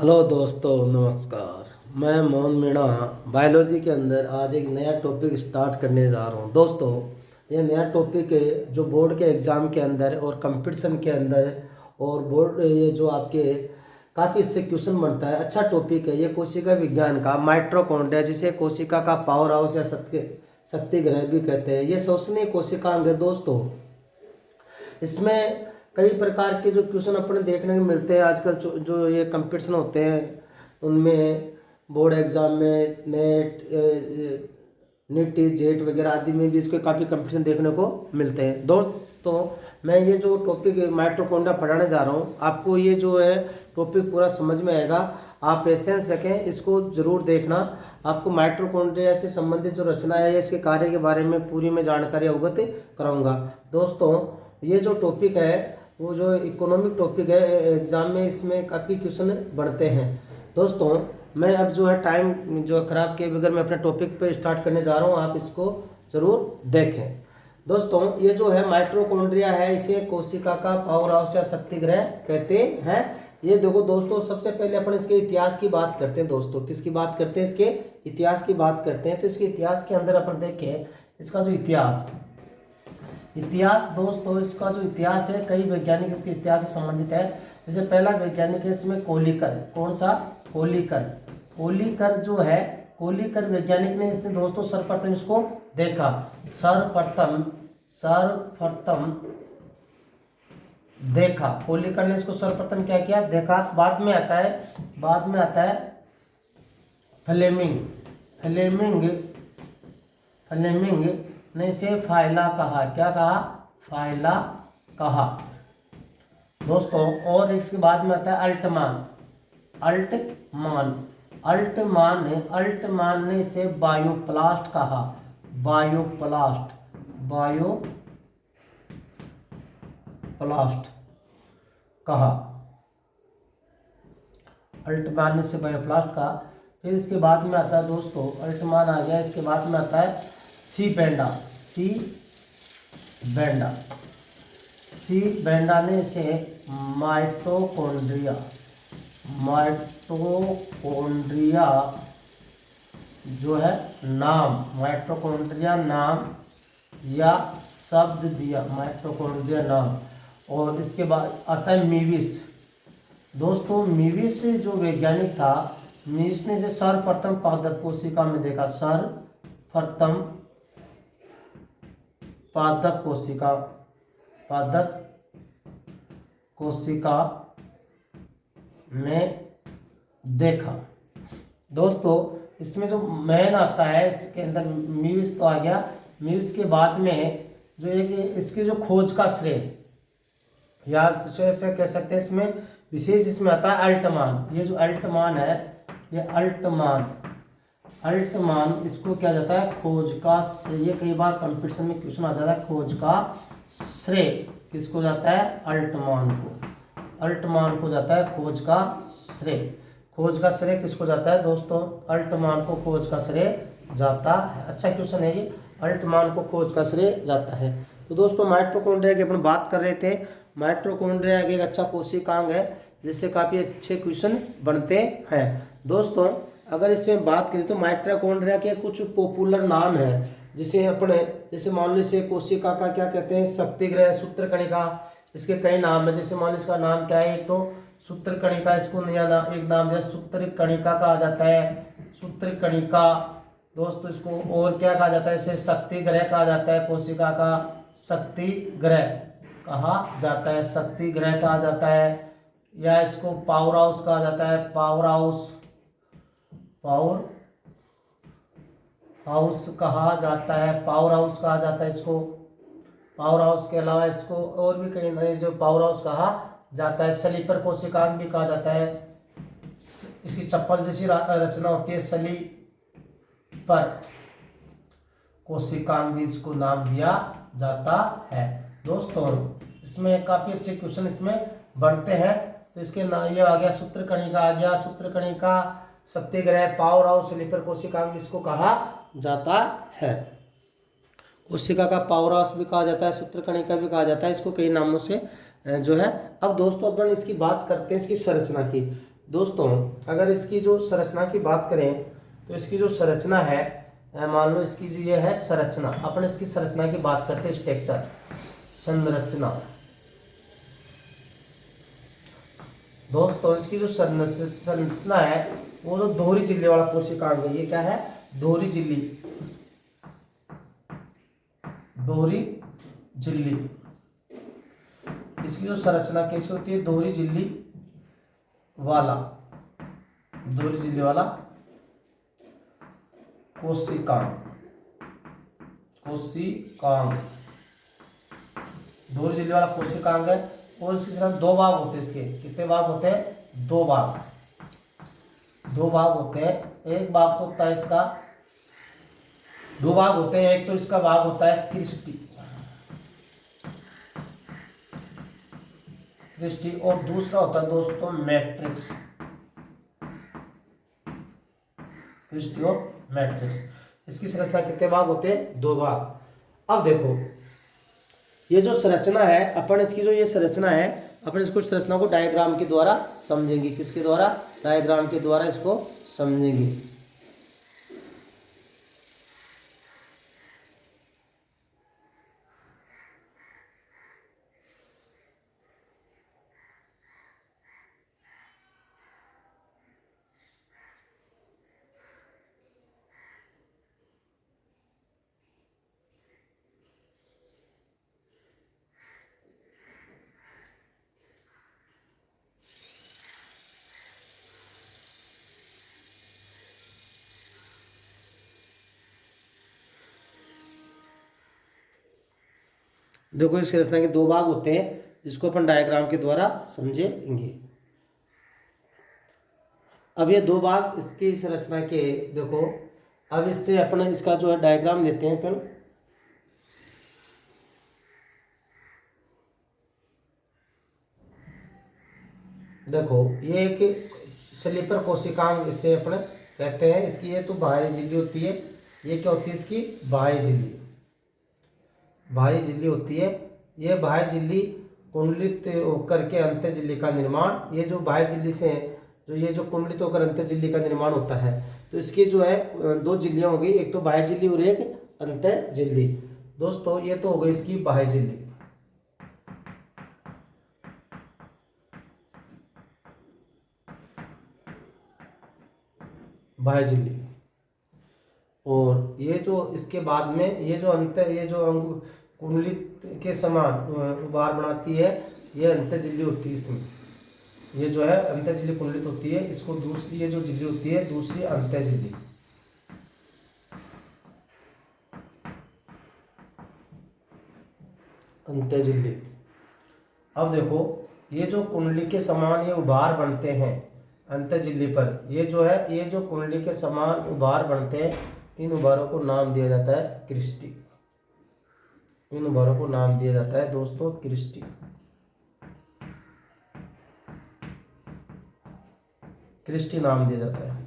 Hello दोस्तों, नमस्कार। मैं मोहन मीणा बायोलॉजी के अंदर आज एक नया टॉपिक स्टार्ट करने जा रहा हूँ। दोस्तों, ये नया टॉपिक है जो बोर्ड के एग्ज़ाम के अंदर और कंपटीशन के अंदर और बोर्ड ये जो आपके काफ़ी इससे क्वेश्चन बनता है। अच्छा टॉपिक है ये कोशिका विज्ञान का माइटोकॉन्ड्रिया, जिसे कोशिका का पावर हाउस या शक्ति ग्रह भी कहते हैं। ये श्वसनीय कोशिकांग है दोस्तों। इसमें कई प्रकार के जो क्वेश्चन अपने देखने को मिलते हैं आजकल, जो ये कंपटीशन होते हैं उनमें, बोर्ड एग्जाम में, नीट जेट वगैरह आदि में भी इसके काफ़ी कंपटीशन देखने को मिलते हैं। दोस्तों, मैं ये जो टॉपिक माइटोकॉन्ड्रिया पढ़ाने जा रहा हूँ, आपको ये जो है टॉपिक पूरा समझ में आएगा। आप पेशेंस रखें, इसको ज़रूर देखना। आपको माइटोकॉन्ड्रिया से संबंधित जो रचना है, इसके कार्य के बारे में पूरी मैं जानकारी अवगत कराऊंगा। दोस्तों, ये जो टॉपिक है वो जो इकोनॉमिक टॉपिक है एग्ज़ाम में, इसमें काफ़ी क्वेश्चन बढ़ते हैं। दोस्तों, मैं अब जो है टाइम जो ख़राब किए बगैर मैं अपने टॉपिक पे स्टार्ट करने जा रहा हूँ, आप इसको ज़रूर देखें। दोस्तों, ये जो है माइटोकॉन्ड्रिया है, इसे कोशिका का पावर हाउस या शक्ति ग्रह कहते हैं। ये देखो दोस्तों, सबसे पहले अपन इसके इतिहास की बात करते हैं। दोस्तों, किसकी बात करते हैं? इसके इतिहास की बात करते हैं। तो इसके इतिहास के अंदर अपन देखें इसका जो इतिहास दोस्तों, इसका जो इतिहास है, कई वैज्ञानिक इसके इतिहास से संबंधित है। जैसे पहला वैज्ञानिक है इसमें कोलिकर। कौन सा? कोलिकर जो है, कोलिकर वैज्ञानिक ने इसने दोस्तों सर्वप्रथम इसको देखा। सर्वप्रथम देखा कोलिकर ने इसको सर्वप्रथम क्या किया? देखा। बाद में आता है फ्लेमिंग ने इसे फाइला कहा। क्या कहा? फाइला कहा दोस्तों। और इसके बाद में आता है अल्टमान ने इसे बायोप्लास्ट कहा। अल्टमान ने इसे बायोप्लास्ट कहा। फिर इसके बाद में आता है दोस्तों, अल्टमान आ गया, इसके बाद में आता है सी बेंडा ने इसे माइटोकॉन्ड्रिया जो है माइटोकॉन्ड्रिया नाम या शब्द दिया, माइटोकॉन्ड्रिया नाम। और इसके बाद आता है मीविस। दोस्तों, मीविस जो वैज्ञानिक था, मीविस ने इसे सर्वप्रथम पादप कोशिका में देखा। सर्वप्रथम पादप कोशिका में देखा। दोस्तों, इसमें जो मैन आता है, इसके अंदर मीविस तो आ गया। मीविस के बाद में जो एक इसकी जो खोज का श्रेय, या ऐसे कह सकते हैं, इसमें विशेष इसमें आता है अल्टमान। ये जो अल्टमान है, ये अल्टमान इसको क्या जाता है? खोज का श्रेय। ये कई बार कंपटीशन में क्वेश्चन आ जाता है। खोज का श्रेय किसको जाता है? अल्टमान को जाता है खोज का श्रेय किसको जाता है दोस्तों? अल्टमान को खोज का श्रेय जाता है। अच्छा क्वेश्चन है ये, अल्टमान को खोज का श्रेय जाता है। तो दोस्तों, माइटोकॉन्ड्रिया की अपन बात कर रहे थे। माइटोकॉन्ड्रिया एक अच्छा कोशिकांग है जिससे काफ़ी अच्छे क्वेश्चन बनते हैं। दोस्तों, अगर इससे बात करें तो माइटोकॉन्ड्रिया के कुछ पॉपुलर नाम हैं, जिसे अपने जैसे मान लीजिए कोशिका का क्या कहते हैं? शक्ति ग्रह, सूत्रकणिका। इसके कई नाम है। जैसे मान लीजिए इसका नाम क्या है? एक तो सूत्रकणिका, इसको नया नाम, एक नाम जो सूत्रकणिका कहा जाता है। सूत्रकणिका दोस्तों, इसको और क्या कहा जाता है? इसे शक्ति ग्रह कहा जाता है। कोशिका का शक्ति ग्रह कहा जाता है। या इसको पावर हाउस कहा जाता है। पावर हाउस कहा जाता है इसको। पावर हाउस के अलावा इसको और भी कई नए जो पावर हाउस कहा जाता है। स्लीपर कोशिकांग भी कहा जाता है। इसकी चप्पल जैसी रचना होती है, स्लीपर कोशिकांग भी इसको नाम दिया जाता है। दोस्तों, इसमें काफ़ी अच्छे क्वेश्चन इसमें बनते हैं। तो इसके ये आ गया, सूत्रकणिका, शक्ति ग्रह, पावर हाउस, स्लीपर कोशिकांग इसको कहा जाता है। कोशिका का पावर हाउस भी कहा जाता है, सूत्रकणिका भी कहा जाता है। इसको कई नामों से जो है। अब दोस्तों, अपन इसकी बात करते हैं इसकी संरचना की। दोस्तों अगर इसकी जो संरचना की बात करें तो इसकी जो संरचना है, मान लो इसकी जो ये है संरचना, अपन इसकी संरचना की बात करते हैं, स्ट्रक्चर, संरचना। दोस्तों इसकी जो संरचना है वो जो दोहरी झिल्ली वाला कोशिकांग है, ये क्या है, दोहरी झिल्ली, दोहरी झिल्ली। इसकी जो संरचना कैसी होती है, दोहरी झिल्ली वाला, दोहरी झिल्ली वाला कोशिकांग, कोशिकांग, दोहरी झिल्ली वाला कोशिकांग है। और इसके साथ दो भाग होते हैं, इसके कितने भाग होते हैं, दो भाग, दो भाग होते हैं। एक भाग तो होता है इसका, दो भाग होते हैं, एक तो इसका भाग होता है क्रिस्टी, क्रिस्टी, और दूसरा होता है दोस्तों मैट्रिक्स, क्रिस्टी और मैट्रिक्स। इसकी संरचना कितने भाग होते हैं, दो भाग। अब देखो ये जो संरचना है, अपन इसकी जो ये संरचना है, अपन इसको संरचना को डायग्राम के द्वारा समझेंगे। किसके द्वारा, डायग्राम के द्वारा इसको समझेंगे। देखो इस संरचना के दो भाग होते हैं, जिसको अपन डायग्राम के द्वारा समझेंगे। अब ये दो भाग इसकी संरचना के, देखो अब इससे अपन इसका जो है डायग्राम लेते हैं अपन। देखो ये एक स्लीपर कोशिकांग इसे अपन कहते हैं। इसकी ये तो बाह्य झिल्ली होती है, ये क्या होती है, इसकी बाह्य झिल्ली, बाह्य झिल्ली होती है। ये बाह्य झिल्ली कुंडलित होकर के अंतः झिल्ली का निर्माण, ये जो बाह्य झिल्ली से जो ये जो कुंडलित होकर अंतः झिल्ली का निर्माण होता है, तो इसकी जो है दो झिल्लियां होगी, एक तो बाह्य झिल्ली और एक अंतः झिल्ली। दोस्तों ये तो हो गई इसकी बाह्य झिल्ली। बाह्य झिल्ली, और ये जो इसके बाद में ये जो ये जो कुंडलित के समान उभार बनाती है, ये अंतः झिल्ली होती है। इसमें ये जो है अंतः झिल्ली कुंडलित होती है, इसको दूसरी ये जो झिल्ली होती है, दूसरी अंतः झिल्ली। अंतः झिल्ली। अब देखो ये जो कुंडली के समान ये उभार बनते हैं अंतः झिल्ली पर, ये जो है ये जो कुंडली के समान उभार बनते हैं, इन उभारों को नाम दिया जाता है क्रिस्टी। इन उभारों को नाम दिया जाता है दोस्तों क्रिस्टी। क्रिस्टी नाम दिया जाता है,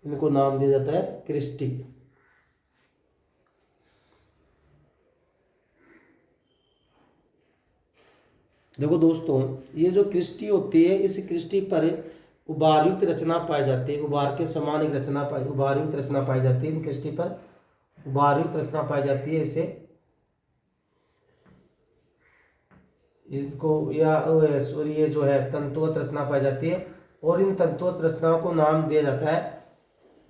इनको नाम दिया जाता है क्रिस्टी। देखो दोस्तों ये जो क्रिस्टी होती है, इस क्रिस्टी पर उभारयुक्त रचना पाई जाती है, उभार के समान एक रचना उभारयुक्त रचना पाई जाती है। इन क्रिस्टी पर उभारयुक्त रचना पाई जाती है, इसे इसको या सॉरी ये जो है तंतुवत रचना पाई जाती है, और इन तंतुवत रचनाओं को नाम दिया जाता है,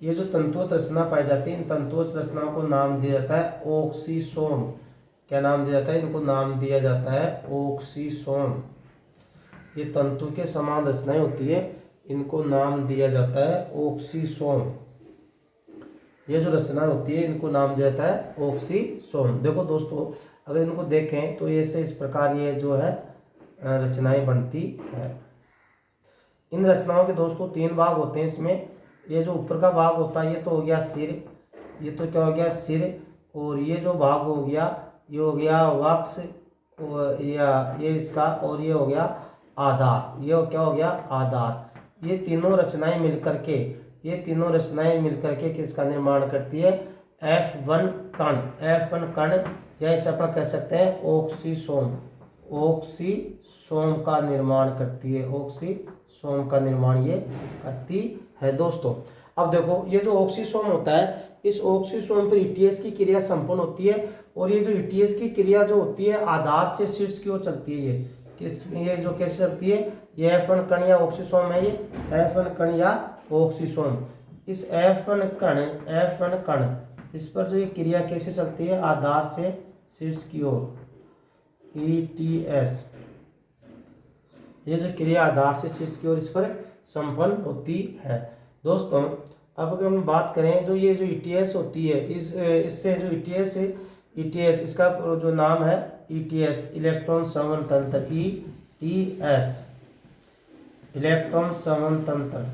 ये जो तंतुवत रचना पाई जाती है, इन तंतुवत रचनाओं को नाम दिया जाता है ऑक्सीसोम। क्या नाम दिया जाता है, इनको नाम दिया जाता है ऑक्सीसोम। ये तंतु के समान रचनाएं होती है, इनको नाम दिया जाता है ऑक्सीसोम। ये जो रचना होती है इनको नाम दिया जाता है ऑक्सीसोम। देखो दोस्तों अगर इनको देखें तो ये से इस प्रकार ये जो है रचनाएं बनती है। इन रचनाओं के दोस्तों तीन भाग होते हैं इसमें। ये जो ऊपर का भाग होता है ये तो हो गया सिर, ये तो क्या हो गया सिर, और ये जो भाग हो गया ये हो गया वक्ष, या ये इसका, और ये हो गया आधार, ये क्या हो गया आधार। ये तीनों रचनाएं मिलकर के, ये तीनों रचनाएं मिलकर के किसका निर्माण करती है, F1 कण, F1 कण, या इसे अपन कह सकते हैं ऑक्सीसोम, ऑक्सीसोम का निर्माण करती है, ऑक्सीसोम का निर्माण ये करती है दोस्तों। अब देखो ये जो ऑक्सीसोम होता है, इस ऑक्सीसोम पर ईटीएस की क्रिया संपन्न होती है, और ये जो ईटीएस की क्रिया जो होती है आधार से शीर्ष की ओर चलती है। ये जो कैसे चलती है, ये F1 कण या ऑक्सीसोम है, ये F1 कण या ऑक्सीसोम। इस F1 कण इस पर जो ये क्रिया कैसे चलती है, आधार से शीर्ष की ओर, ईटीएस, ये जो क्रिया आधार से शीर्ष की ओर इस पर संपन्न होती है दोस्तों। अब अगर हम बात करें जो ये जो ईटीएस होती है, इससे जो ईटीएस इसका जो नाम है ईटीएस, इलेक्ट्रॉन संवहन तंत्र, ईटीएस, इलेक्ट्रॉन संवहन तंत्र,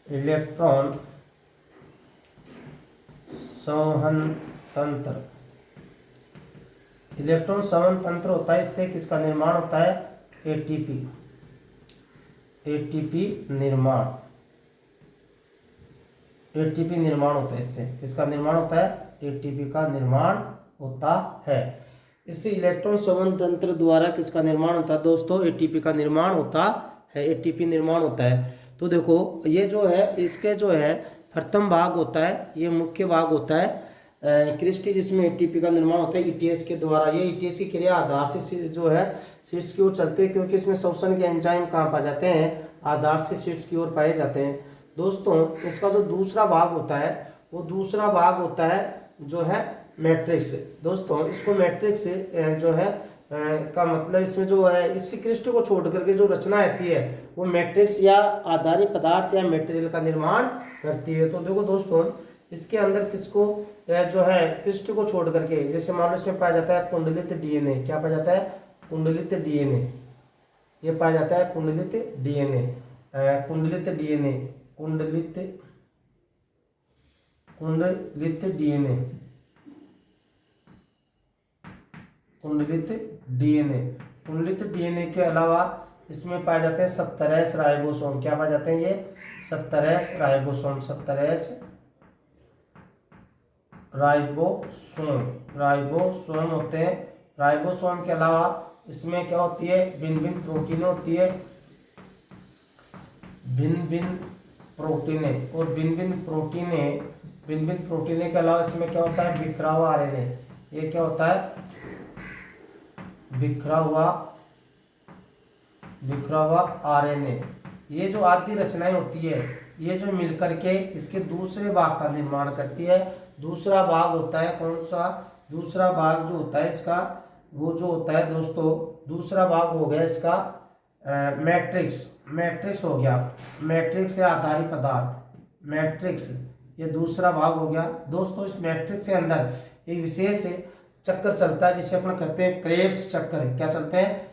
इलेक्ट्रॉन संवहन तंत्र, इलेक्ट्रॉन संवहन तंत्र होता है। इससे किसका निर्माण होता है, एटीपी, एटीपी निर्माण, एटीपी निर्माण होता है। इससे किसका निर्माण होता है, एटीपी का निर्माण होता है। इससे इलेक्ट्रॉन संवहन तंत्र द्वारा किसका निर्माण होता है दोस्तों, एटीपी का निर्माण होता है, एटीपी निर्माण होता है। तो देखो ये जो है, इसके जो है प्रथम भाग होता है, ये मुख्य भाग होता है क्रिस्टी, जिसमें एटीपी का निर्माण होता है ईटीएस के द्वारा। ये ईटीएस की क्रिया आधार से जो है शीर्ष की ओर चलते हैं, क्योंकि इसमें श्वसन के एंजाइम कहाँ पाए जाते हैं, आधार से शीर्ष की ओर पाए जाते हैं दोस्तों। इसका जो दूसरा भाग होता है, वो दूसरा भाग होता है जो है मैट्रिक्स दोस्तों। इसको मैट्रिक्स जो है का मतलब, इसमें जो है इसी क्रिस्टल को छोड़ करके जो रचना आती है वो मैट्रिक्स या आधारित पदार्थ या मटेरियल का निर्माण करती है। तो देखो दोस्तों, इसके अंदर किसको जो है क्रिस्टल को छोड़ करके, जैसे मान लो इसमें पाया जाता है कुंडलित डीएनए, क्या पाया जाता है, कुंडलित डीएनए, ये पाया जाता है कुंडलित डीएनए, कुंडलित डीएनए, कुंडलित डीएनए, कुंडलित डीएनए, कुंडलित डीएनए के अलावा इसमें पाए जाते हैं 17 राइबोसोम। क्या पाए जाते हैं, ये 17 राइबोसोम, 17 राइबोसोम होते हैं। राइबोसोम के अलावा इसमें क्या होती है, भिन्न भिन्न प्रोटीनें होती है, भिन्न भिन्न प्रोटीनें, और भिन्न भिन्न प्रोटीनें के अलावा इसमें क्या होता है, बिखरा हुआ आरएनए। ये क्या होता है, बिखरा हुआ आरएनए। ये जो आदि रचनाएं होती है, ये जो मिलकर के इसके दूसरे भाग का निर्माण करती है। दूसरा भाग होता है कौन सा, दूसरा भाग जो होता है इसका, वो जो होता है दोस्तों, दूसरा भाग हो गया इसका मैट्रिक्स हो गया, मैट्रिक्स या आधारित पदार्थ, मैट्रिक्स, ये दूसरा भाग हो गया दोस्तों। इस मैट्रिक्स के अंदर एक विशेष चक्कर चलता है जिसे अपन कहते हैं क्रेब्स चक्कर। क्या चलते हैं,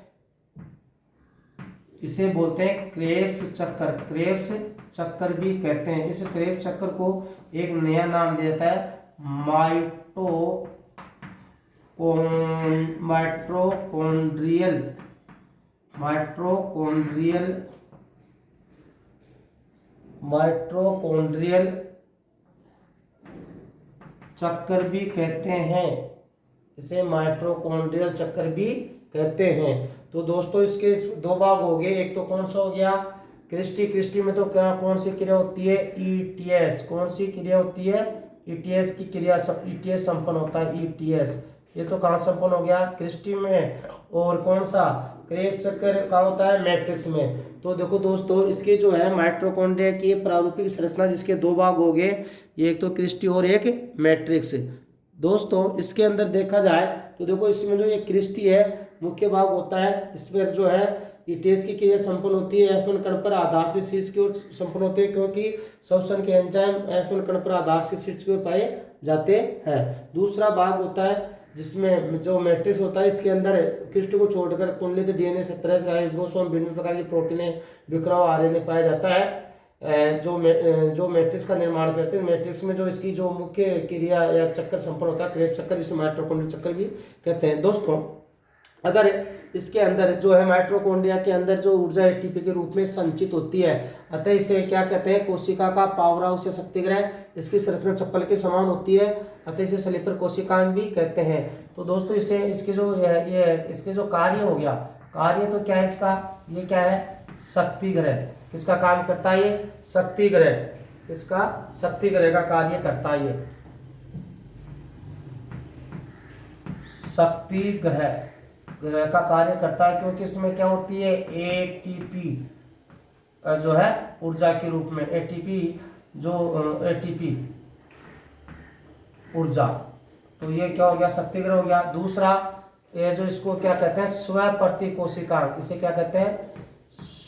इसे बोलते हैं क्रेब्स चक्कर, क्रेब्स चक्कर भी कहते हैं। इस क्रेब्स चक्कर को एक नया नाम दिया जाता है माइटोकॉन्ड्रियल चक्कर भी कहते हैं, इसे माइटोकॉन्ड्रियल चक्कर भी कहते हैं। तो दोस्तों इसके दो भाग हो गए, एक तो कौन सा हो गया, क्रिस्टी में तो क्या कौन सी क्रिया होती है, ईटीएस, कौन सी क्रिया होती है, ईटीएस की क्रिया, ईटीएस संपन्न होता है, ईटीएस, ये तो कहाँ संपन्न हो गया, क्रिस्टी में। और कौन सा क्रेब्स चक्कर कहाँ होता है, मैट्रिक्स में। तो देखो दोस्तों, इसके जो है माइटोकॉन्ड्रिया की प्रारूपिक संरचना, जिसके दो भाग हो गए, एक तो क्रिस्टी और एक मैट्रिक्स दोस्तों। इसके अंदर देखा जाए तो देखो, इसमें जो ये क्रिस्टी है मुख्य भाग होता है, इसमें जो है ईटीएस की क्रिया संपन्न होती है F1 कण पर आधार से शीर्ष की ओर संपन्न होते हैं, क्योंकि श्वसन के एंजाइम F1 कण पर आधार से शीर्ष की ओर पाए जाते हैं। दूसरा भाग होता है जिसमें जो मैट्रिक्स होता है, इसके अंदर क्रिस्टी को छोड़कर कुंडलित डीएनए, 17 राइबोसोम, भिन्न प्रकार की प्रोटीनें, बिखरा हुआ आरएनए पाया जाता है जो मैट्रिक्स का निर्माण करते हैं। मैट्रिक्स में जो इसकी जो मुख्य क्रिया या चक्कर संपन्न होता है क्रेब्स चक्कर, जिसे माइटोकॉन्ड्रियल चक्कर भी कहते हैं दोस्तों। अगर इसके अंदर जो है माइटोकॉन्ड्रिया के अंदर जो ऊर्जा एटीपी के रूप में संचित होती है, अतः इसे क्या कहते हैं, कोशिका का पावर हाउस या शक्तिग्रह। इसकी संरचना चप्पल के समान होती है, अतः इसे स्लीपर कोशिकाएं भी कहते हैं। तो दोस्तों इसे इसके जो ये इसके जो कार्य हो गया, कार्य तो क्या है इसका, ये क्या है, शक्ति ग्रह। किसका काम करता है ये, शक्ति ग्रह। किसका, शक्ति ग्रह का कार्य करता है ये, शक्ति ग्रह का कार्य करता है, क्योंकि इसमें क्या होती है, एटीपी जो है ऊर्जा के रूप में, एटीपी ऊर्जा। तो ये क्या हो गया, शक्ति ग्रह हो गया। दूसरा ये जो इसको क्या कहते हैं, स्वप्रति कोशिकांग। इसे क्या कहते हैं,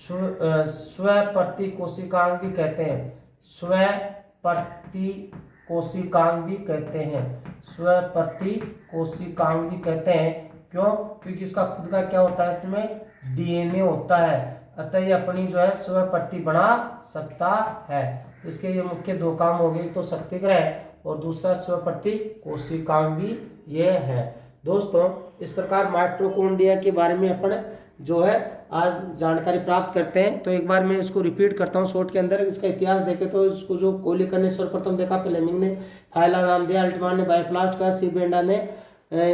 स्वप्रति कोशिकांग भी कहते हैं, स्वप्रति कोशिकांग भी कहते हैं, स्वप्रति कोशिकांग भी कहते हैं। क्यों, क्योंकि इसका खुद का क्या होता है, इसमें डीएनए होता है, अतः ये अपनी जो है स्वप्रति बना सकता है। इसके ये मुख्य दो काम हो गए, एक तो शक्ति ग्रह और दूसरा स्वप्रति कोशिकांग भी ये है। दोस्तों इस प्रकार माइटोकॉन्ड्रिया के बारे में अपन जो है आज जानकारी प्राप्त करते हैं। तो एक बार मैं इसको रिपीट करता हूँ शॉर्ट के अंदर। इसका इतिहास देखें तो इसको जो कोलिकर ने सर्वप्रथम देखा, फ्लेमिंग ने फाइला नाम दिया, अल्टमान ने बायोप्लास्ट का, सी बेंडा ने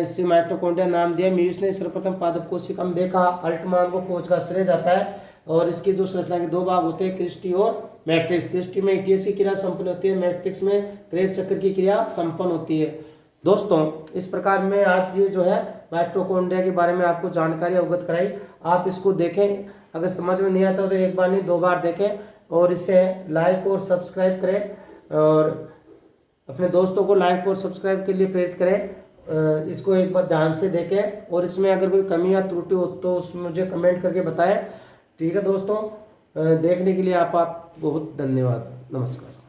इसी माइटोकॉन्ड्रिया नाम दिया, म्यूरिस ने सर्वप्रथम पादप कोशिका में देखा। अल्टमान को खोज का श्रेय जाता है। और इसकी जो संरचना के दो भाग होते हैं, क्रिस्टी और मैट्रिक्स। क्रिस्टी में ETS की क्रिया संपन्न होती है, मैट्रिक्स में क्रेब चक्र की क्रिया संपन्न होती है। दोस्तों इस प्रकार में आज ये जो है माइटोकॉन्ड्रिया के बारे में आपको जानकारी अवगत कराई। आप इसको देखें, अगर समझ में नहीं आता तो एक बार नहीं 2 बार देखें, और इसे लाइक और सब्सक्राइब करें, और अपने दोस्तों को लाइक और सब्सक्राइब के लिए प्रेरित करें। इसको एक बार ध्यान से देखें, और इसमें अगर कोई कमी या त्रुटि हो तो उसमें मुझे कमेंट करके बताएं। ठीक है दोस्तों, देखने के लिए आप बहुत धन्यवाद। नमस्कार।